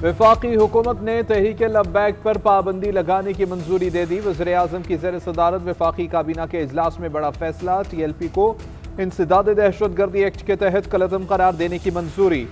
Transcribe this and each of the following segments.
वफाकी हुकूमत ने तहरीक-ए-लब्बैक पर पाबंदी लगाने की मंजूरी दे दी। वज़ीर-ए-आज़म की ज़ेर-ए-सदारत वफाकी काबीना के इजलास में बड़ा फैसला। TLP को इंसदाद दहशतगर्दी एक्ट के तहत कलअदम करार देने की मंजूरी।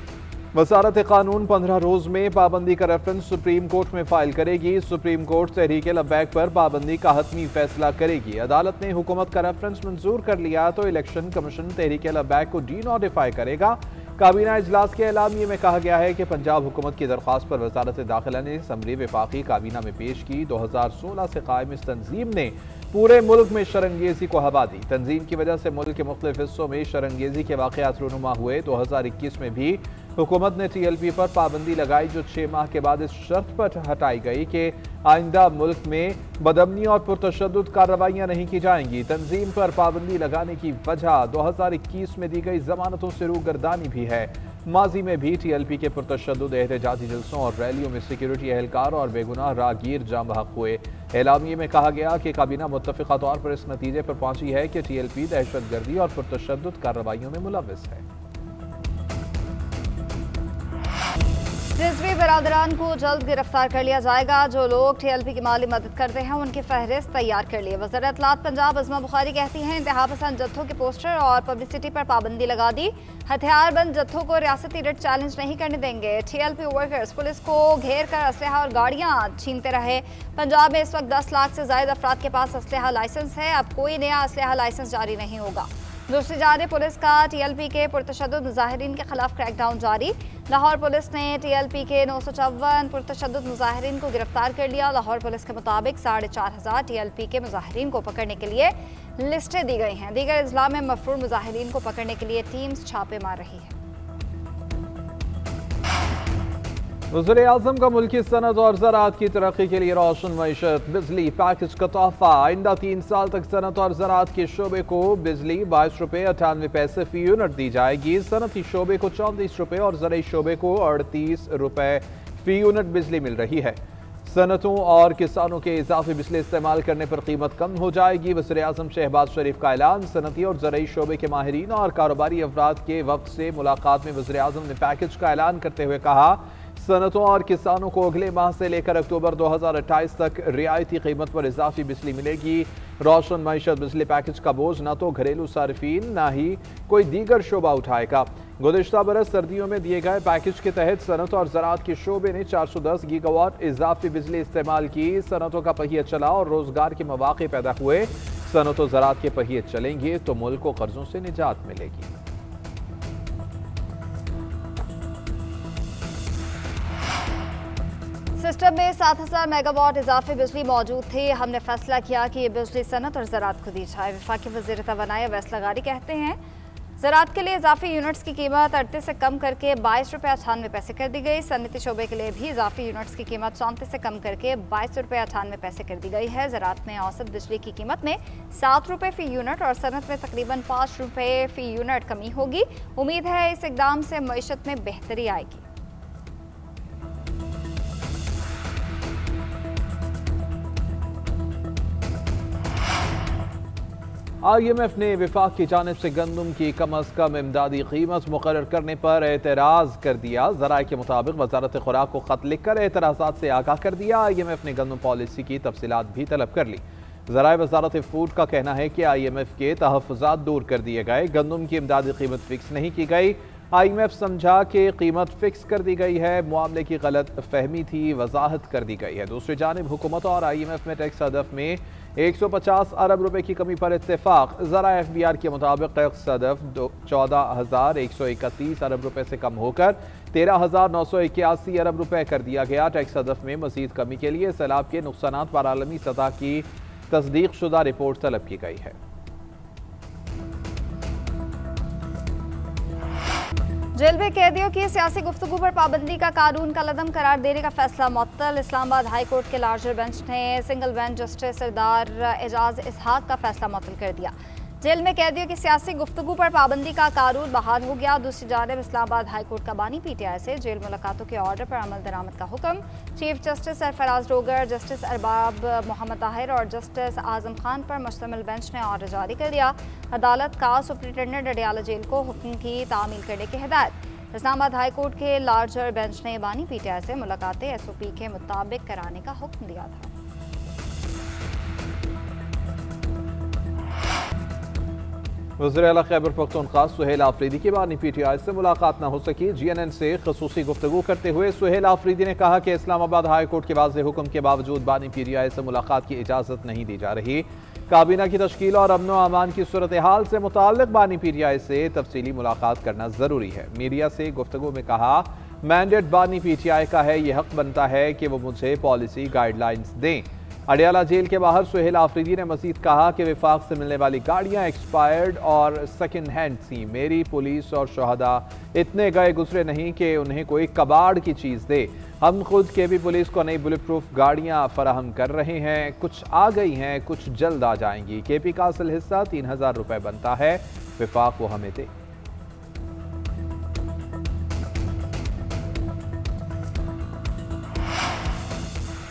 वज़ारत कानून 15 रोज में पाबंदी का रेफरेंस सुप्रीम कोर्ट में फाइल करेगी। सुप्रीम कोर्ट तहरीक-ए-लब्बैक पर पाबंदी का हतमी फैसला करेगी। अदालत ने हुकूमत का रेफरेंस मंजूर कर लिया तो इलेक्शन कमीशन तहरीक-ए-लब्बैक को डी-नोटिफाई करेगा। काबीना इजलास के एलामिये में कहा गया है कि पंजाब हुकूमत की दरख्वास्त पर वजारत दाखिला ने असम्बली वफाकी काबीना में पेश की। 2016 से कायम इस तंजीम ने पूरे मुल्क में शरंगेजी को हवा दी। तंजीम की वजह से मुल्क के मुख्तलिफ हिस्सों में शरंगेजी के वाक़यात रूनुमा हुए। 2021 में भी हुकूमत ने TLP पर पाबंदी लगाई, जो 6 माह के बाद इस शर्त पर हटाई गई कि आइंदा मुल्क में बदअमनी और पुरतशद्दुद कार्रवाइयाँ नहीं की जाएंगी। तंजीम पर पाबंदी लगाने की वजह 2021 में दी गई जमानतों से रूगर्दानी भी है। माजी में भी TLP के पुरतशद्दुद एहतजाजी जलसों और रैलियों में सिक्योरिटी एहलकार और बेगुनाह राहगीर जाम बहक हुए। एलामिये में कहा गया कि काबीना मुत्तफ़िक़ा तौर पर इस नतीजे पर पहुंची है कि TLP दहशतगर्दी और पुरतशद्दुद कार्रवाइयों में मुलव्वस है। रिजवी बरादरान को जल्द गिरफ्तार कर लिया जाएगा। जो लोग TLP की माली मदद करते हैं उनकी फहरिस्त तैयार कर लिए। वज़ीर इत्तलात पंजाब अज़मा बुखारी कहती हैं, इंतहा पसंद जत्थों के पोस्टर और पब्लिसिटी पर पाबंदी लगा दी। हथियारबंद जत्थों को रियासती रेट चैलेंज नहीं करने देंगे। TLP वर्कर्स पुलिस को घेर कर असलहा और गाड़ियाँ छीनते रहे। पंजाब में इस वक्त 10 लाख से ज्यादा अफराद के पास असलहा लाइसेंस है। अब कोई नया असलहा लाइसेंस जारी नहीं होगा। दूसरी जानिब पुलिस का TLP के पुरतशद्दुद मुजाहिरीन के खिलाफ क्रैकडाउन जारी। लाहौर पुलिस ने TLP के 954 पुरतशद्दुद मुजाहिरीन को गिरफ्तार कर लिया। लाहौर पुलिस के मुताबिक 4500 TLP के मुजाहिरीन को पकड़ने के लिए लिस्टें दी गई हैं। दीगर अजला में मफरूर मुजाहिरीन को पकड़ने के लिए टीम्स छापे मार रही है। वज़ीर-ए-आज़म का मुल्की सनत और ज़राअत की तरक्की के लिए रोशन मईशत बिजली पैकेज का तोहफा। आइंदा 3 साल तक सनत और ज़राअत के शोबे को बिजली 22 रुपये 98 पैसे फी यूनिट दी जाएगी। सनती शोबे को 34 रुपये और ज़राई शोबे को 38 रुपये फी यूनिट बिजली मिल रही है। सनतों और किसानों के इजाफी बिजली इस्तेमाल करने पर कीमत कम हो जाएगी। वज़ीर-ए-आज़म शहबाज शरीफ का ऐलान। सनती और ज़राई शोबे के माहिरीन और कारोबारी अफराद के वक्त से मुलाकात में वज़ीर-ए-आज़म ने पैकेज का ऐलान करते हुए कहा, सनतों और किसानों को अगले माह से लेकर अक्टूबर 2028 तक रियायती कीमत पर इजाफी बिजली मिलेगी। रोशन मईशत बिजली पैकेज का बोझ न तो घरेलू सार्फिन न ही कोई दीगर शोबा उठाएगा। गुज़िश्ता बरस सर्दियों में दिए गए पैकेज के तहत सनत और ज़राअत के शोबे ने 410 गीगावाट इजाफी बिजली इस्तेमाल की। सनतों का पहिया चला और रोजगार के मौके पैदा हुए। सनत और ज़राअत के पहिए चलेंगे तो मुल्क को कर्जों से निजात मिलेगी। सिस्टम में 7000 मेगावाट इजाफी बिजली मौजूद थी। हमने फैसला किया कि ये बिजली सनत और ज़राअत को दी जाए। वफाकी वज़ीर तवानाई अवैस लगारी कहते हैं, ज़राअत के लिए इजाफी यूनिट्स की कीमत 38 से कम करके 22 रुपये 98 पैसे कर दी गई। सनती शोबे के लिए भी इजाफी यूनिट्स की कीमत 34 से कम करके 22 रुपये 98 पैसे कर दी गई है। ज़राअत में औसत बिजली की कीमत में 7 रुपये फी यूनिट और सनत में तकरीबन 5 रुपये फी यूनिट कमी होगी। उम्मीद है इस इकदाम से मईशत में बेहतरी आएगी। IMF ने वफाक की जानिब से गंदम की कम अज़ कम इमदादी कीमत मुकर्रर करने पर एतराज़ कर दिया। ज़राए के मुताबिक वज़ारत खुराक को ख़त लिखकर एतराज़ात से आगाह कर दिया। IMF ने गंदम पॉलिसी की तफसीलात भी तलब कर ली। ज़राए वज़ारत फूड का कहना है कि IMF के तहफ़्फ़ुज़ात दूर कर दिए गए। गंदम की इमदादी कीमत फिक्स नहीं की गई। IMF समझा कि कीमत फिक्स कर दी गई है। मामले की गलत फहमी थी, वजाहत कर दी गई है। दूसरी जानिब हुकूमत और IMF में टैक्स हदफ में 150 अरब रुपए की कमी पर इत्तेफाक। ज़रा FBR के मुताबिक टैक्स हदफ 14,131 अरब रुपए से कम होकर 13,981 अरब रुपए कर दिया गया। टैक्स हदफ में मजीद कमी के लिए सैलाब के नुकसानात पर आलमी सतह की तस्दीक शुदा रिपोर्ट तलब की गई है। जेल में कैदियों की सियासी गुफ्तगू पर पाबंदी का कानून कलअदम करार देने का फैसला मुअत्तल। इस्लामाबाद हाई कोर्ट के लार्जर बेंच ने सिंगल बेंच जस्टिस सरदार एजाज इसहाक का फैसला मुअत्तल कर दिया। जेल में कैदियों की सियासी गुफ्तगू पर पाबंदी का कानून बहाल हो गया। दूसरी जानिब इस्लामाबाद हाई कोर्ट का बानी PTI से जेल मुलाकातों के ऑर्डर पर अमल दरामद का हुक्म। Chief justice Sarfraz Dogar, justice Arbab Mohammad Tahir और जस्टिस आजम खान पर मुश्तमिल बेंच ने ऑर्डर जारी कर दिया। अदालत का सुप्रिंटेंडेंट अडियाला जेल को हुक्म की तामील करने की हिदायत। इस्लामाबाद हाई कोर्ट के लार्जर बेंच ने बानी पीटीआई से मुलाकातें एसओपी के मुताबिक कराने का हुक्म दिया था। वज़ीर आला खैबर पख्तूनख्वा सुहेल आफरीदी की बानी पीटीआई से मुलाकात न हो सकी। जीएनएन से खसूसी गुफ्तगू करते हुए सुहेल आफरीदी ने कहा कि इस्लामाबाद हाई कोर्ट के वाज़ेह हुक्म के बावजूद बानी पीटीआई से मुलाकात की इजाज़त नहीं दी जा रही। काबीना की तश्कील और अमन व अमान की सूरत हाल से मुताल्लिक बानी पीटीआई से तफसीली मुलाकात करना ज़रूरी है। मीडिया से गुफ्तगू में कहा, मैंडेट बानी पीटीआई का है, यह हक बनता है कि वो मुझे पॉलिसी गाइडलाइंस दें। अडियाला जेल के बाहर सुहेल आफरीदी ने मजीद कहा कि विफाक से मिलने वाली गाड़ियां एक्सपायर्ड और सेकंड हैंड थी। मेरी पुलिस और शहदा इतने गए गुजरे नहीं कि उन्हें कोई कबाड़ की चीज़ दे। हम खुद केपी पुलिस को नई बुलेट प्रूफ गाड़ियां फराहम कर रहे हैं, कुछ आ गई हैं, कुछ जल्द आ जाएंगी। केपी का असल हिस्सा 3000 रुपए बनता है, विफाक वो हमें दे।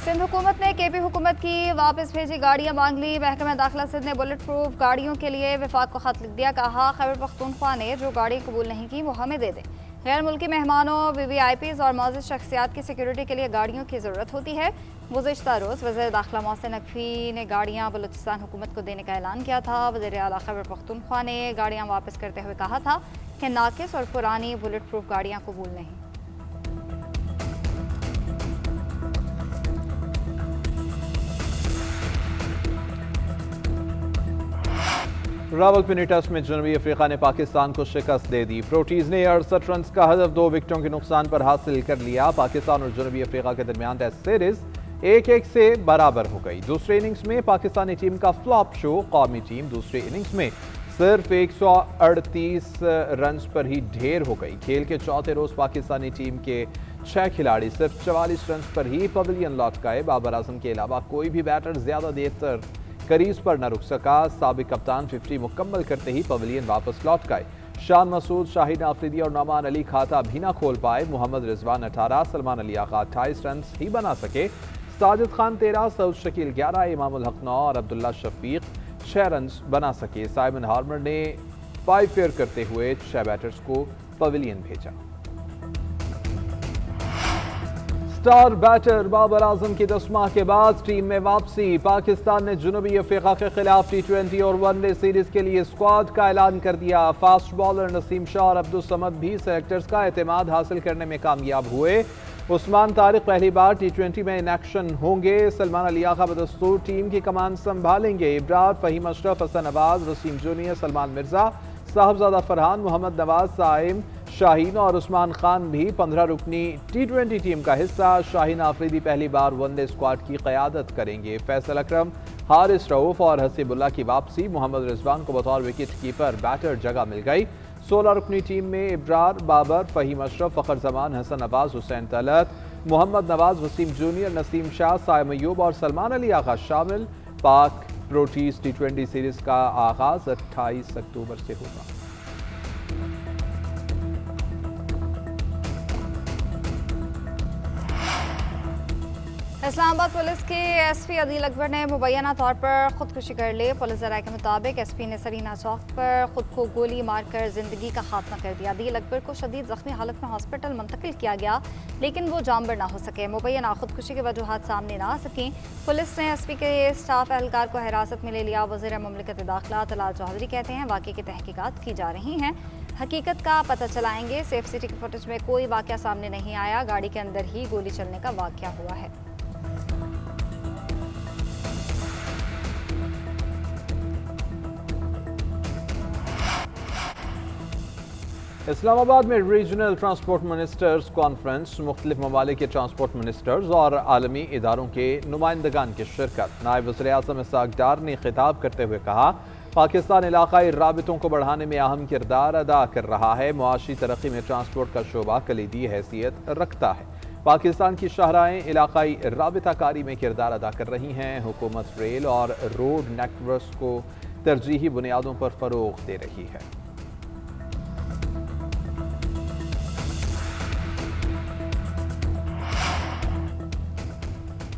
सिंध हुकूमत ने केपी हुकूमत की वापस भेजी गाड़ियां मांग ली। महकमा दाखिला सिंध ने बुलेट प्रूफ गाड़ियों के लिए विफाक को खत लिख दिया। कहा, खैबर पख्तूनख्वा ने जो गाड़ी कबूल नहीं की वो हमें दे दें। गैर मुल्की मेहमानों, वीवीआईपीज़ और मौजूद शख्सियात की सिक्योरिटी के लिए गाड़ियों की ज़रूरत होती है। गुज़िश्ता रोज़ वज़ीर दाखिला मोहसिन नकवी ने गाड़ियाँ बलूचिस्तान हुकूमत को देने का ऐलान किया था। वज़ीर आला खैबर पख्तूनख्वा ने गाड़ियाँ वापस करते हुए कहा था कि नाकिस और पुरानी बुलेट प्रूफ गाड़ियाँ कबूल नहीं। रावलपिंडी टेस्ट में जनूबी अफ्रीका ने पाकिस्तान को शिकस्त दे दी। प्रोटीज ने 68 रन का हदफ 2 विकेटों के नुकसान पर हासिल कर लिया। पाकिस्तान और जनूबी अफ्रीका के दरमियान टेस्ट सीरीज 1-1 से बराबर हो गई। दूसरे इनिंग्स में पाकिस्तानी टीम का फ्लॉप शो। कौमी टीम दूसरे इनिंग्स में सिर्फ 138 रन पर ही ढेर हो गई। खेल के चौथे रोज पाकिस्तानी टीम के 6 खिलाड़ी सिर्फ 44 रन पर ही पवेलियन लौट गए। बाबर आजम के अलावा कोई भी बैटर ज्यादा देर तक करीज पर न रुक सका। साबिक कप्तान 50 मुकम्मल करते ही पवेलियन वापस लौट गए। शान मसूद, शाहीन आफरीदी और नौमान अली खाता भी न खोल पाए। मोहम्मद रिजवान 18, सलमान अली आगा 28 रन ही बना सके। साजिद खान 13, सऊद शकील 11, इमामुल हक 9 और अब्दुल्ला शफीक 6 रन बना सके। साइमन हार्मर ने 5 फेयर करते हुए 6 बैटर्स को पवेलियन भेजा। स्टार बैटर बाबर आजम की 10 माह के बाद टीम में वापसी। पाकिस्तान ने जनूबी अफ्रीका के खिलाफ T20 और वनडे सीरीज के लिए स्क्वाड का ऐलान कर दिया। फास्ट बॉलर नसीम शाह और अब्दुल समद भी सेलेक्टर्स का एतमाद हासिल करने में कामयाब हुए। उस्मान तारिक पहली बार T20 में इन एक्शन होंगे। सलमान अली आगा बदस्तूर टीम की कमान संभालेंगे। इब्रार, फहीम अशरफ, हसन नवाज, रसीम जूनियर, सलमान मिर्जा, साहबजादा फरहान, मोहम्मद नवाज, साइम, शाहीन और उस्मान खान भी 15 रुकनी T20 टीम का हिस्सा। शाहीन आफरीदी पहली बार वनडे स्क्वाड की क़यादत करेंगे। फैसल अकरम, हारिस रऊफ और हसीबुल्ला की वापसी। मोहम्मद रिजवान को बतौर विकेट कीपर बैटर जगह मिल गई। 16 रुकनी टीम में इब्रार, बाबर, फहीम अशरफ, फ़खर जमान, हसन नवाज, हुसैन तलत, मोहम्मद नवाज, वसीम जूनियर, नसीम शाह, साइम अयूब और सलमान अली आगा शामिल। पाक प्रोटीज T20 सीरीज का आगाज 28 अक्टूबर से होगा। इस्लामाबाद पुलिस के एसपी अदील अकबर ने मुबैना तौर पर खुदकुशी कर ली। पुलिस राय के मुताबिक एसपी ने सरीना चौक पर खुद को गोली मारकर जिंदगी का खात्मा कर दिया। अदील अकबर को शदीद जख्मी हालत में हॉस्पिटल मुंतकिल किया गया, लेकिन वो जानबर ना हो सके। मुबैना खुदकुशी की वजूहात सामने ना आ सकें। पुलिस ने एसपी के स्टाफ एहलकार को हिरासत में ले लिया। वज़ीर मुमलिकत दाखिला तलाल चौधरी कहते हैं वाक़े की तहकीकात की जा रही हैं, हकीकत का पता चलाएंगे। सेफ सिटी के फुटेज में कोई वाक़या सामने नहीं आया। गाड़ी के अंदर ही गोली चलने का वाक़या हुआ है। इस्लामाबाद में रीजनल ट्रांसपोर्ट मिनिस्टर्स कॉन्फ्रेंस, मुख्तलिफ ममालिक के ट्रांसपोर्ट मिनिस्टर्स और आलमी इदारों के नुमाइंदगान की शिरकत। नायब वज़ीर-ए-आज़म इसहाक़ डार ने खिताब करते हुए कहा, पाकिस्तान इलाकाई राबितों को बढ़ाने में अहम किरदार अदा कर रहा है। मुआशी तरक्की में ट्रांसपोर्ट का शोबा कलीदी हैसियत रखता है। पाकिस्तान की शाहराहें इलाकाई राबिताकारी में किरदार अदा कर रही हैं। हुकूमत रेल और रोड नेटवर्क को तरजीही बुनियादों पर फ़रोग़ दे रही है।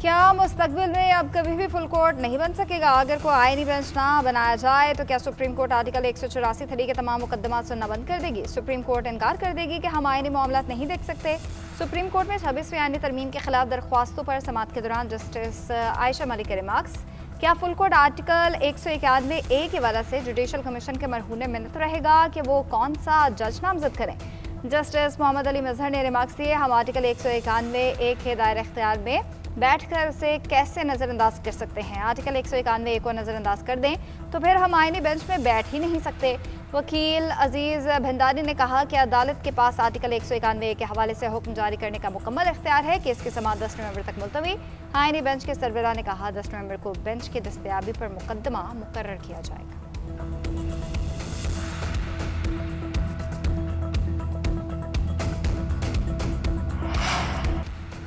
क्या मुस्तकबिल में अब कभी भी फुल कोर्ट नहीं बन सकेगा? अगर कोई आईनी बेंच ना बनाया जाए तो क्या सुप्रीम कोर्ट आर्टिकल 184 के तमाम मुकदमात सुनना बंद कर देगी? सुप्रीम कोर्ट इनकार कर देगी कि हम आईनी मामलात नहीं देख सकते? सुप्रीम कोर्ट में 26वीं आईनी तरमीम के खिलाफ दरख्वास्तों पर समाअत के दौरान जस्टिस आयशा मलिक के रिमार्क्स। क्या फुल कोर्ट आर्टिकल 191A की वजह से जुडिशल कमीशन के मरहून मिन्नत रहेगा कि वो कौन सा जज नामजद करें? जस्टिस मोहम्मद अली मजहर ने रिमार्क्स दिए, हम आर्टिकल 191A के दायरे इख्तियार में बैठकर उसे कैसे नज़रअंदाज कर सकते हैं? आर्टिकल 191A को नज़रअंदाज कर दें तो फिर हम आईनी बेंच में बैठ ही नहीं सकते। वकील अजीज़ भंडारी ने कहा कि अदालत के पास आर्टिकल 191A के हवाले से हुक्म जारी करने का मुकम्मल इख्तियार है। केस की समाअत 10 नवंबर तक मुलतवी। आईनी बेंच के सरबराह ने कहा 10 नवंबर को बेंच की दस्तयाबी पर मुकदमा मुकर्रर किया जाएगा।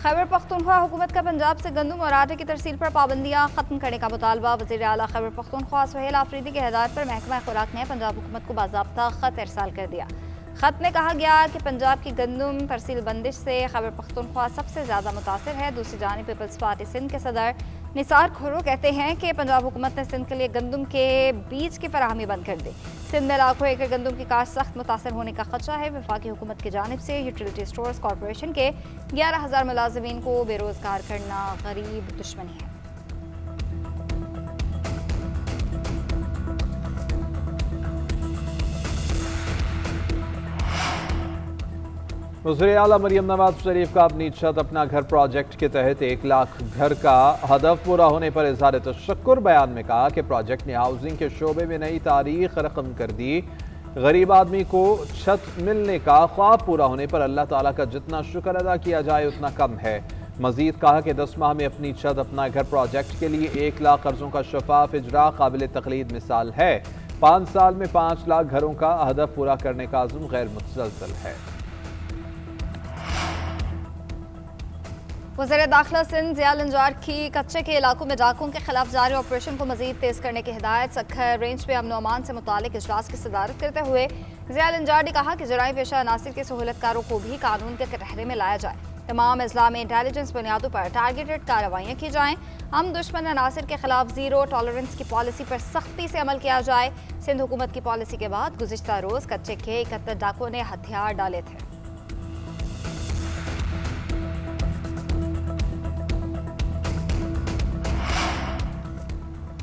खैबर पख्तूनख्वा हुकूमत का पंजाब से गंदम और आटे की तरसील पर पाबंदियां खत्म करने का मुतालबा। वज़ीर आला खैबर पख्तूनख्वा सुहेल आफरीदी की हिदायत पर महकमा खुराक ने पंजाब हुकूमत को बाज़ाब्ता खत इरसाल कर दिया। खत में कहा गया कि पंजाब की गंदम तरसील बंदिश से खैबर पख्तूनख्वा सबसे ज़्यादा मुतासिर है। दूसरी जानिब पीपल्स पार्टी सिंध के सदर निसार खुर्रो कहते हैं कि पंजाब हुकूमत ने सिंध के लिए गंदम के बीज की फराहमी बंद कर दी। सिंध में लाखों एकड़ गंदम की काश्त सख्त मुतासर होने का खदशा है। वफाकी हुकूमत की जानिब से यूटिलिटी स्टोर्स कॉरपोरेशन के 11,000 मुलाजिमीन को बेरोजगार करना गरीब दुश्मनी है। वज़ीर आला मरियम नवाज शरीफ का अपनी छत अपना घर प्रोजेक्ट के तहत 1 लाख घर का हदफ पूरा होने पर इज़हार तशक्कुर। बयान में कहा कि प्रोजेक्ट ने हाउसिंग के शोबे में नई तारीख रकम कर दी। गरीब आदमी को छत मिलने का ख्वाब पूरा होने पर अल्लाह ताला का जितना शुक्र अदा किया जाए उतना कम है। मजीद कहा कि 10 माह में अपनी छत अपना घर प्रोजेक्ट के लिए 1 लाख कर्जों का शफाफ इजरा काबिल तकलीद मिसाल है। 5 साल में 5 लाख घरों का हदफ पूरा करने का अज़्म गैर मुतसलसल है। वज़ीर दाखिला सिंध ज़िया लंजार की कच्चे के इलाकों में डाकुओं के खिलाफ जारी ऑपरेशन को मजीद तेज करने की हिदायत। सखर रेंज पे अमन अमान से मुतालिक इजलास की सदारत करते हुए ज़िया लंजार ने कहा कि जराई पेशा अनासिर के सहूलतकारों को भी कानून के कटहरे में लाया जाए। तमाम अजला में इंटेलिजेंस बुनियादों पर टारगेटेड कार्रवाइयाँ की जाएँ। हम दुश्मन अनासिर के खिलाफ ज़ीरो टॉलरेंस की पॉलिसी पर सख्ती से अमल किया जाए। सिंध हुकूमत की पॉलिसी के बाद गुज़िश्ता रोज़ कच्चे के 71 डाकुओं ने हथियार डाले थे।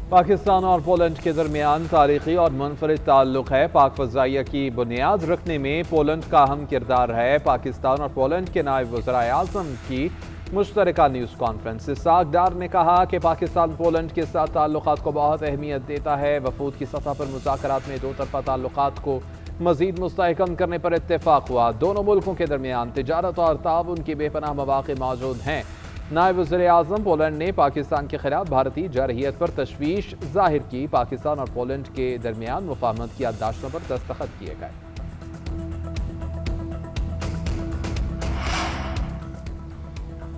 पाकिस्तान और पोलैंड के दरमियान तारीखी और मुनफरिद ताल्लुक है। पाक फ़ज़ाइया की बुनियाद रखने में पोलैंड का अहम किरदार है। पाकिस्तान और पोलैंड के नायब वज़ीर आज़म की मुश्तरका न्यूज़ कॉन्फ्रेंस। इसहाक डार ने कहा कि पाकिस्तान पोलैंड के साथ ताल्लुकात को बहुत अहमियत देता है। वफूद की सतह पर मुज़ाकरात में 2 तरफ़ा ताल्लुकात को मज़ीद मुस्तहकम करने पर इत्तेफाक हुआ। दोनों मुल्कों के दरमियान तिजारत और ताउन की बेपनाह मौक़े मौजूद हैं। नायब वज़ीर आज़म पोलैंड ने पाकिस्तान के खिलाफ भारतीय जारहियत पर तशवीश जाहिर की। पाकिस्तान और पोलैंड के दरमियान मुफाहमत की याददाश्तों पर दस्तखत किए गए।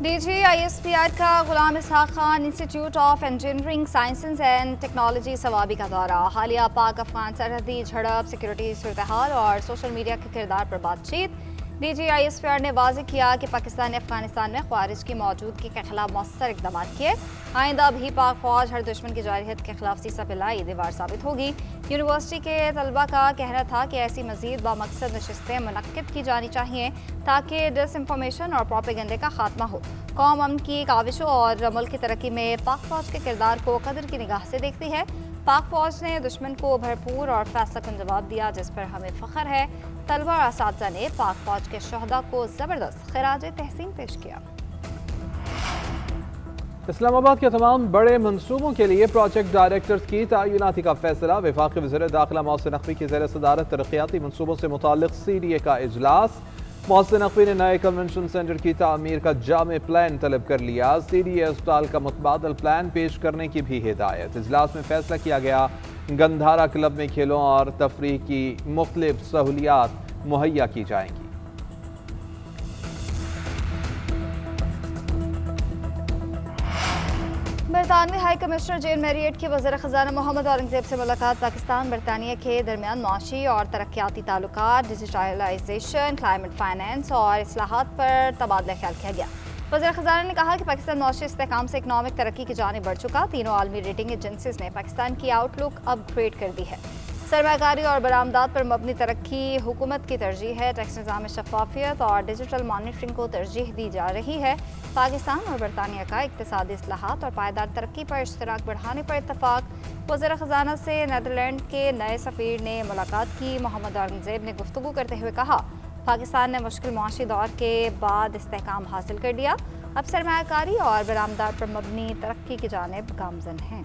DGISPR का Ghulam Ishaq Khan institute of engineering sciences and technology Swabi का दौरा। हालिया पाक अफगान सरहदी झड़प, सिक्योरिटी सूरत-ए-हाल और सोशल मीडिया के किरदार पर बातचीत। DGISPR ने वाज़ेह किया कि पाकिस्तान ने अफगानिस्तान में ख्वारिज की मौजूदगी के खिलाफ मौसर इकदाम किए। आइंदा भी पाक फौज हर दुश्मन की जारहियत के खिलाफ सीसा पिलाई दीवार साबित होगी। यूनिवर्सिटी के तलबा का कहना था कि ऐसी मजीद बामकसद नशिस्तें मुनक्किद की जानी चाहिए ताकि डिसइंफॉर्मेशन और प्रोपेगेंडे का खात्मा हो। कौम अमन की काविशों और मुल्क की तरक्की में पाक फौज के किरदार को कदर की निगाह से देखती है। पाक फौज ने दुश्मन को भरपूर और फैसलाकुन जवाब दिया, जिस पर हमें फ़ख्र है। तलबा और असातिज़ा ने पाक फौज के शहदा को ज़बरदस्त खिराज तहसीन पेश किया। इस्लामाबाद के तमाम बड़े मनसूबों के लिए प्रोजेक्ट डायरेक्टर्स की तयनाती का फैसला। वफाकी वज़ीर दाखिला मोहसिन नकवी की ज़ेर सदारत तरक्याती मनसूबों से मुताल्लिक़ CDA का इजलास। मोहसिन नकवी ने नए कन्वेंशन सेंटर की तामीर का जामे प्लान तलब कर लिया। CDA अस्पताल का मुतबादल प्लान पेश करने की भी हिदायत। इजलास में फैसला किया गया गंधारा क्लब में खेलों और तफरीह की मुख्तलिफ सहूलियात मुहैया की जाएंगी। बरतानवी हाई कमिश्नर जेन मैरियट की वज़ीर ख़ज़ाना मोहम्मद औरंगज़ेब से मुलाकात। पाकिस्तान बरतानिया के दरमियान माशी और तरक्याती ताल्लुकात, डिजिटलाइजेशन, क्लाइमेट फाइनेंस और इस्लाहात पर तबादला ख्याल किया गया। वज़ीर ख़ज़ाना ने कहा कि पाकिस्तान मुआशी इस्तेहकाम से इकनॉमिक तरक्की की जानिब बढ़ चुका। तीनों आलमी रेटिंग एजेंसीज ने पाकिस्तान की आउटलुक अपग्रेड कर दी है। सरमायाकारी और बरामदात पर मबनी तरक्की हुकूमत की तरजीह है। टैक्स निज़ाम में शफाफियत और डिजिटल मॉनिटरिंग को तरजीह दी जा रही है। पाकिस्तान और बरतानिया का इक़्तिसादी इस्लाहात और पायदार तरक्की पर इश्तराक बढ़ाने पर इत्तफाक। वज़ीर ख़ज़ाना से नीदरलैंड के नए सफ़ीर ने मुलाकात की। मोहम्मद औरंगज़ेब ने गुफ्तगू करते हुए कहा, पाकिस्तान ने मुश्किल मुआशी दौर के बाद इस्तेहकाम हासिल कर लिया। अब सरमायाकारी और बरामदात पर मबनी तरक्की की जानिब गामज़न हैं।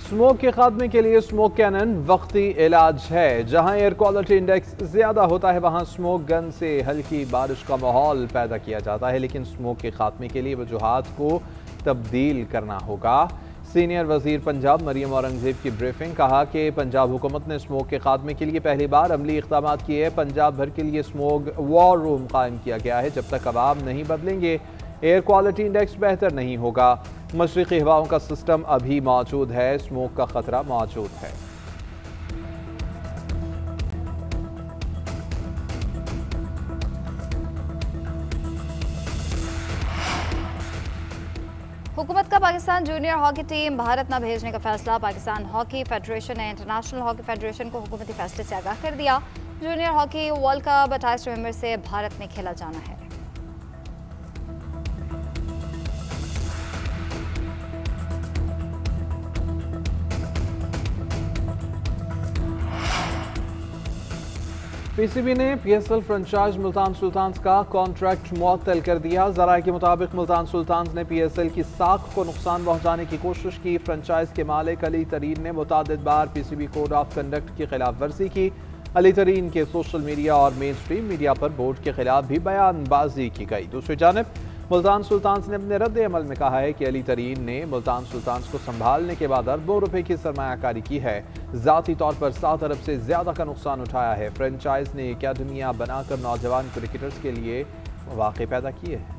स्मोक के खात्मे के लिए स्मोक कैनन वक्ती इलाज है। जहां एयर क्वालिटी इंडेक्स ज्यादा होता है वहां स्मोक गन से हल्की बारिश का माहौल पैदा किया जाता है, लेकिन स्मोक के खात्मे के लिए वजूहात को तब्दील करना होगा। सीनियर वजीर पंजाब मरियम औरंगजेब की ब्रीफिंग। कहा कि पंजाब हुकूमत ने स्मोक के खात्मे के लिए पहली बार अमली इक़दाम किए। पंजाब भर के लिए स्मोक वॉर रूम कायम किया गया है। जब तक अवाम नहीं बदलेंगे एयर क्वालिटी इंडेक्स बेहतर नहीं होगा। मशरिकी हवाओं का सिस्टम अभी मौजूद है, स्मोक का खतरा मौजूद है। हुकूमत का Pakistan junior hockey team Bharat न भेजने का फैसला। पाकिस्तान हॉकी फेडरेशन ने इंटरनेशनल हॉकी फेडरेशन को हुकूमती फैसले से आगाह कर दिया। जूनियर हॉकी वर्ल्ड कप 28 नवंबर से भारत में खेला जाना है। पीसीबी ने पीएसएल फ्रेंचाइज मुल्तान सुल्तान्स का कॉन्ट्रैक्ट मुअत्तल कर दिया। ज़राए के मुताबिक मुल्तान सुल्तान्स ने पीएसएल की साख को नुकसान पहुंचाने की कोशिश की। फ्रेंचाइज के मालिक अली तरीन ने मुतादिद बार पीसीबी कोड ऑफ कंडक्ट की खिलाफ वर्जी की। अली तरीन के सोशल मीडिया और मेन स्ट्रीम मीडिया पर बोर्ड के खिलाफ भी बयानबाजी की गई। दूसरी जानिब मुल्तान सुल्तान्स ने अपने रद्द अमल में कहा है कि अली तरीन ने मुल्तान सुल्तान्स को संभालने के बाद अरबों रुपए की सरमायाकारी की है। ज़ाती तौर पर 7 अरब से ज़्यादा का नुकसान उठाया है। फ्रेंचाइज ने एकेडमियाँ बनाकर नौजवान क्रिकेटर्स के लिए मौके पैदा किए हैं।